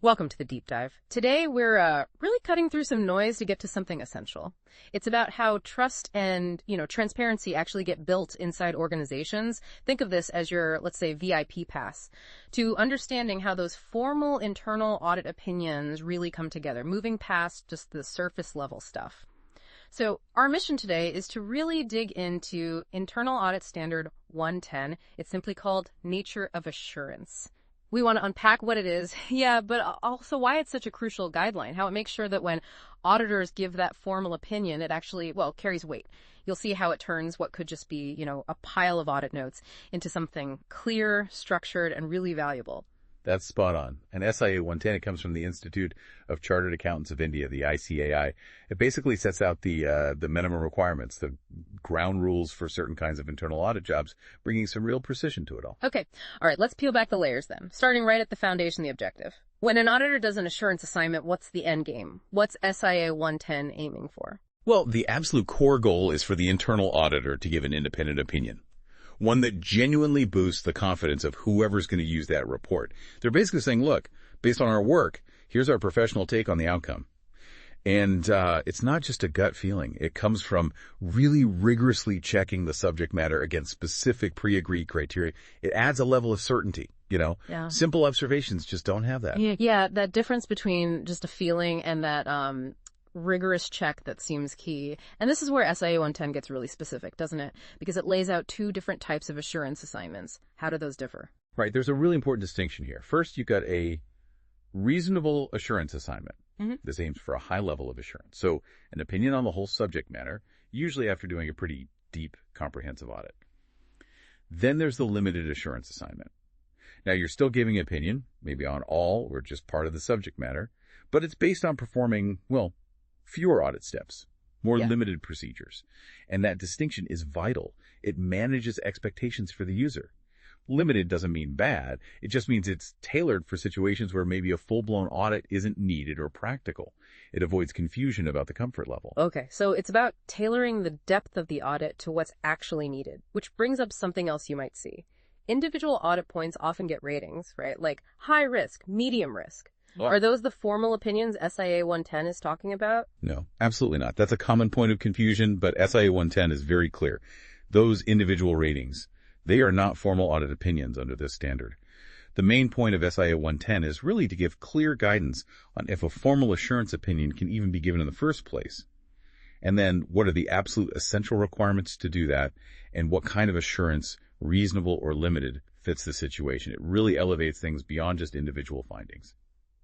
Welcome to the deep dive. Today, we're really cutting through some noise to get to something essential. It's about how trust and, transparency actually get built inside organizations. Think of this as your, let's say, VIP pass to understanding how those formal internal audit opinions really come together, moving past just the surface level stuff. So our mission today is to really dig into Internal Audit Standard 110. It's simply called Nature of Assurance. We want to unpack what it is, but also why it's such a crucial guideline, how it makes sure that when auditors give that formal opinion, it actually, carries weight. You'll see how it turns what could just be, a pile of audit notes into something clear, structured, and really valuable. That's spot on. And SIA 110, it comes from the Institute of Chartered Accountants of India, the ICAI. It basically sets out the minimum requirements, the ground rules for certain kinds of internal audit jobs, bringing some real precision to it all. Okay. All right, let's peel back the layers then, starting right at the foundation, the objective. When an auditor does an assurance assignment, what's the end game? What's SIA 110 aiming for? Well, the absolute core goal is for the internal auditor to give an independent opinion, one that genuinely boosts the confidence of whoever's going to use that report. They're basically saying, look, based on our work, here's our professional take on the outcome. And it's not just a gut feeling. It comes from really rigorously checking the subject matter against specific pre-agreed criteria. It adds a level of certainty, Yeah. Simple observations just don't have that. Yeah, that difference between just a feeling and that rigorous check that seems key. And this is where SIA 110 gets really specific, doesn't it? Because it lays out two different types of assurance assignments. How do those differ? Right. There's a really important distinction here. First, you've got a reasonable assurance assignment. Mm-hmm. This aims for a high level of assurance. So an opinion on the whole subject matter, usually after doing a pretty deep, comprehensive audit. Then there's the limited assurance assignment. Now, you're still giving opinion, maybe on all or just part of the subject matter, but it's based on performing, fewer audit steps, more limited procedures. And that distinction is vital. It manages expectations for the user. Limited doesn't mean bad. It just means it's tailored for situations where maybe a full-blown audit isn't needed or practical. It avoids confusion about the comfort level. Okay, so it's about tailoring the depth of the audit to what's actually needed, which brings up something else you might see. Individual audit points often get ratings, right? Like high risk, medium risk. Are those the formal opinions SIA 110 is talking about? No, absolutely not. That's a common point of confusion, but SIA 110 is very clear. Those individual ratings, they are not formal audit opinions under this standard. The main point of SIA 110 is really to give clear guidance on if a formal assurance opinion can even be given in the first place. And then what are the absolute essential requirements to do that, and what kind of assurance, reasonable or limited, fits the situation. It really elevates things beyond just individual findings.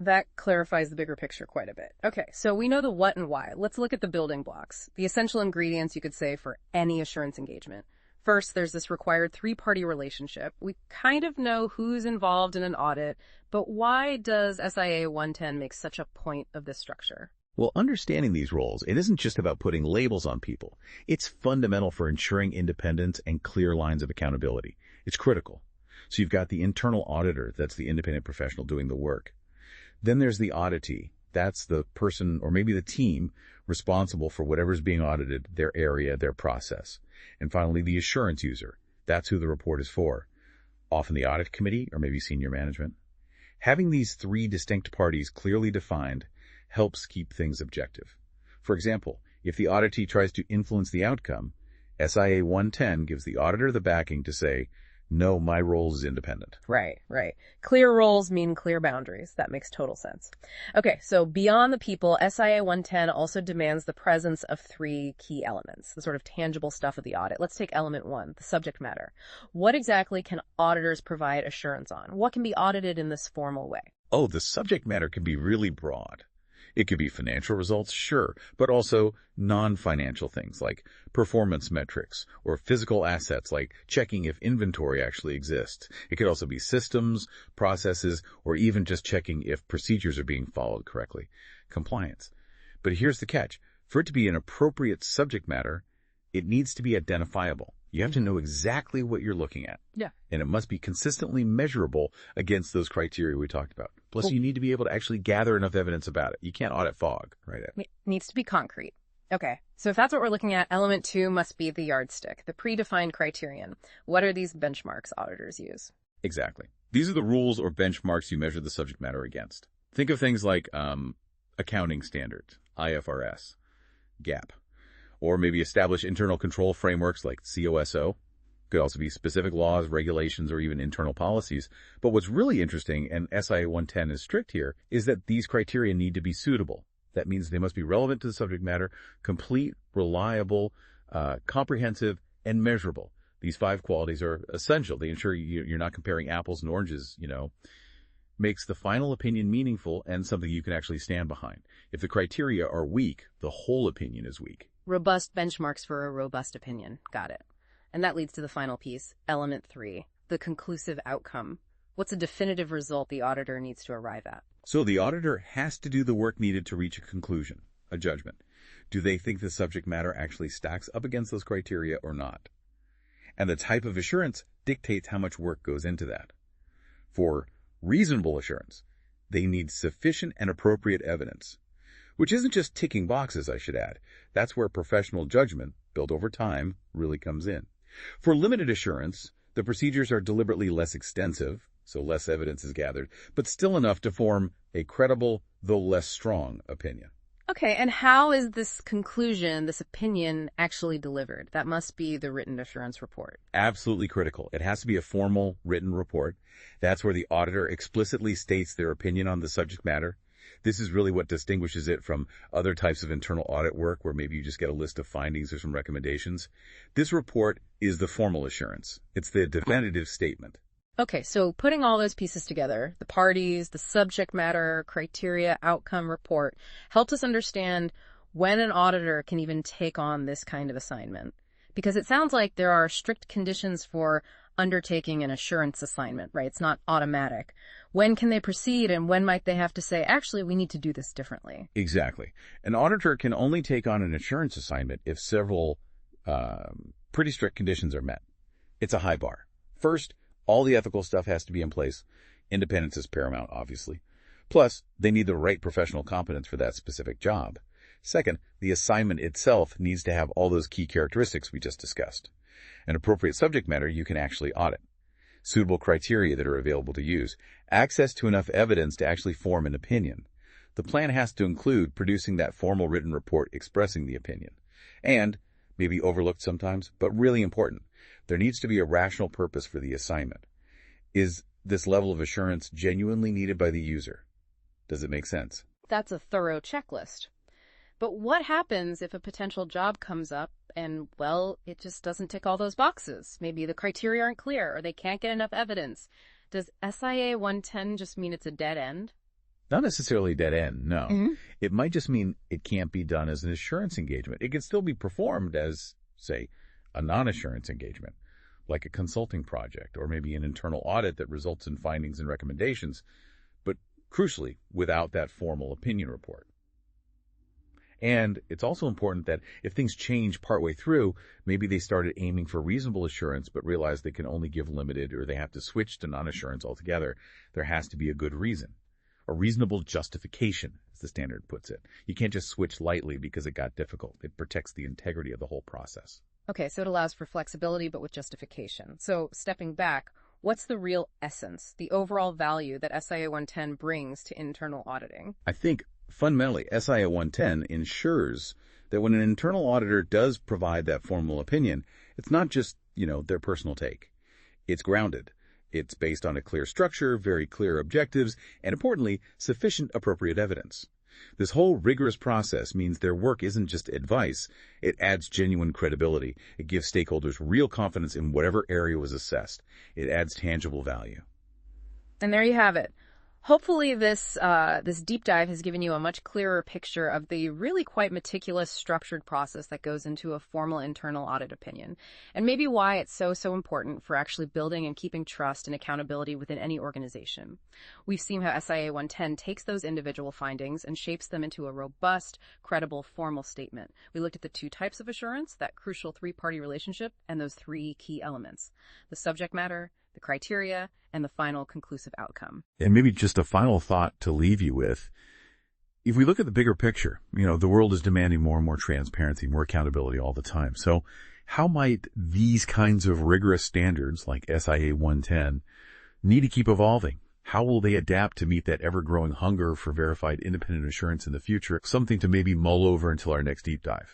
That clarifies the bigger picture quite a bit. Okay, so we know the what and why. Let's look at the building blocks, the essential ingredients, you could say, for any assurance engagement. First, there's this required three-party relationship. We kind of know who's involved in an audit, but why does SIA 110 make such a point of this structure? Well, understanding these roles, it isn't just about putting labels on people. It's fundamental for ensuring independence and clear lines of accountability. It's critical. So you've got the internal auditor, that's the independent professional doing the work. Then there's the auditee. That's the person or maybe the team responsible for whatever's being audited, their area, their process. And finally, the assurance user. That's who the report is for. Often the audit committee or maybe senior management. Having these three distinct parties clearly defined helps keep things objective. For example, if the auditee tries to influence the outcome, SIA 110 gives the auditor the backing to say, no, my role is independent. Right. Clear roles mean clear boundaries. That makes total sense. Okay, so beyond the people, SIA 110 also demands the presence of three key elements, the sort of tangible stuff of the audit. Let's take element one, the subject matter. What exactly can auditors provide assurance on? What can be audited in this formal way? Oh, the subject matter can be really broad. It could be financial results, sure, but also non-financial things like performance metrics or physical assets like checking if inventory actually exists. It could also be systems, processes, or even just checking if procedures are being followed correctly. Compliance. But here's the catch. For it to be an appropriate subject matter, it needs to be identifiable. You have to know exactly what you're looking at. Yeah. And it must be consistently measurable against those criteria we talked about. Plus, you need to be able to actually gather enough evidence about it. You can't audit fog, right? It needs to be concrete. Okay, so if that's what we're looking at, element two must be the yardstick, the predefined criterion. What are these benchmarks auditors use? Exactly. These are the rules or benchmarks you measure the subject matter against. Think of things like accounting standards, IFRS, GAAP, or maybe establish internal control frameworks like COSO. Could also be specific laws, regulations, or even internal policies. But what's really interesting, and SIA 110 is strict here, is that these criteria need to be suitable. That means they must be relevant to the subject matter, complete, reliable, comprehensive, and measurable. These 5 qualities are essential. They ensure you're not comparing apples and oranges, makes the final opinion meaningful and something you can actually stand behind. If the criteria are weak, the whole opinion is weak. Robust benchmarks for a robust opinion. Got it. And that leads to the final piece, element 3, the conclusive outcome. What's a definitive result the auditor needs to arrive at? So the auditor has to do the work needed to reach a conclusion, a judgment. Do they think the subject matter actually stacks up against those criteria or not? And the type of assurance dictates how much work goes into that. For reasonable assurance, they need sufficient and appropriate evidence, which isn't just ticking boxes, I should add. That's where professional judgment, built over time, really comes in. For limited assurance, the procedures are deliberately less extensive, so less evidence is gathered, but still enough to form a credible, though less strong, opinion. Okay, and how is this conclusion, this opinion, actually delivered? That must be the written assurance report. Absolutely critical. It has to be a formal written report. That's where the auditor explicitly states their opinion on the subject matter. This is really what distinguishes it from other types of internal audit work where maybe you just get a list of findings or some recommendations. This report is the formal assurance. It's the definitive statement. Okay, so putting all those pieces together, the parties, the subject matter, criteria, outcome report, helps us understand when an auditor can even take on this kind of assignment. Because it sounds like there are strict conditions for undertaking an assurance assignment, right? It's not automatic. When can they proceed and when might they have to say, actually, we need to do this differently? Exactly. An auditor can only take on an assurance assignment if several pretty strict conditions are met. It's a high bar. First, all the ethical stuff has to be in place. Independence is paramount, obviously. Plus, they need the right professional competence for that specific job. Second, the assignment itself needs to have all those key characteristics we just discussed. An appropriate subject matter you can actually audit. Suitable criteria that are available to use. Access to enough evidence to actually form an opinion. The plan has to include producing that formal written report expressing the opinion. And, maybe overlooked sometimes, but really important, there needs to be a rational purpose for the assignment. Is this level of assurance genuinely needed by the user? Does it make sense? That's a thorough checklist. But what happens if a potential job comes up and, well, it just doesn't tick all those boxes? Maybe the criteria aren't clear or they can't get enough evidence. Does SIA 110 just mean it's a dead end? Not necessarily a dead end, no. It might just mean it can't be done as an assurance engagement. It can still be performed as, say, a non-assurance engagement, like a consulting project or maybe an internal audit that results in findings and recommendations, but crucially, without that formal opinion report. And it's also important that if things change partway through, maybe they started aiming for reasonable assurance but realized they can only give limited or they have to switch to non-assurance altogether, there has to be a good reason. A reasonable justification, as the standard puts it. You can't just switch lightly because it got difficult. It protects the integrity of the whole process. Okay, so it allows for flexibility but with justification. So stepping back, what's the real essence, the overall value that SIA 110 brings to internal auditing? I think fundamentally, SIA 110 ensures that when an internal auditor does provide that formal opinion, it's not just, their personal take. It's grounded. It's based on a clear structure, very clear objectives, and importantly, sufficient appropriate evidence. This whole rigorous process means their work isn't just advice. It adds genuine credibility. It gives stakeholders real confidence in whatever area was assessed. It adds tangible value. And there you have it. Hopefully this deep dive has given you a much clearer picture of the really quite meticulous, structured process that goes into a formal internal audit opinion, and maybe why it's so important for actually building and keeping trust and accountability within any organization. We've seen how SIA 110 takes those individual findings and shapes them into a robust, credible, formal statement. We looked at the 2 types of assurance, that crucial 3-party relationship, and those 3 key elements: the subject matter, the criteria, and the final conclusive outcome. And maybe just a final thought to leave you with. If we look at the bigger picture, the world is demanding more and more transparency, more accountability all the time. So how might these kinds of rigorous standards like SIA 110 need to keep evolving? How will they adapt to meet that ever-growing hunger for verified independent assurance in the future? Something to maybe mull over until our next deep dive.